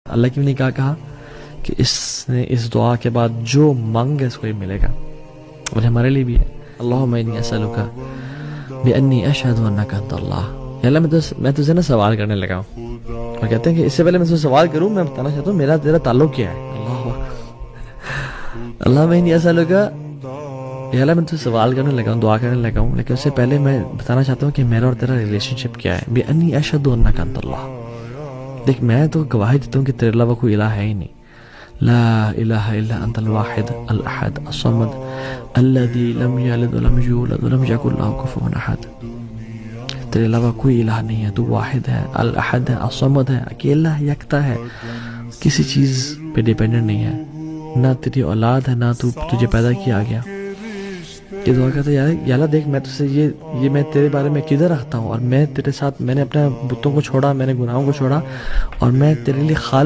اللہ کی نے کہا کہ اس نے اس دعا کے بعد جو مانگے اس کو یہ ملے گا، اور ہمارے لیے بھی ہے. اللہم انی اسألک بانی اشہد انک انت اللہ. یا اللہ میں تجھے نا سوال کرنے لگا ہوں، اور کہتے ہیں کہ اس سے پہلے میں تجھے سوال کروں میں بتانا چاہتا ہوں میرا تیرا تعلق کیا ہے. اللہم انی اسألک، یا اللہ میں تجھے سوال کرنے لگا ہوں، دعا کرنے لگا ہوں، لیکن اس سے پہلے میں بتانا چاہتا ہوں کہ میرا اور تیرا ریلیشن شپ کیا ہے. بانی اشہد انک انت اللہ. دیکھ میں تو گواہی دیتا ہوں کہ تیرے علاوہ کوئی الہ ہے ہی نہیں. لا الہ الا انت الواحد الاحد الصمد الذي لم يلد ولم يولد ولم يكن له كفوا احد. تیرے علاوہ کوئی الہ نہیں ہے، تو واحد ہے، الاحد ہے، الصمد ہے، اکیلا ہے، یکتا ہے، کسی چیز پہ ڈیپینڈنٹ نہیں ہے، نہ تیری اولاد ہے نہ تو تجھے پیدا کیا گیا. یہ دعا کرتا ہے یا اللہ دیکھ میں تجھ سے یہ میں تیرے بارے میں کدھر رکھتا ہوں، اور میں تیرے ساتھ میں نے اپنے بتوں کو چھوڑا، میں نے گناہوں کو چھوڑا، اور میں تیرے لیے خالص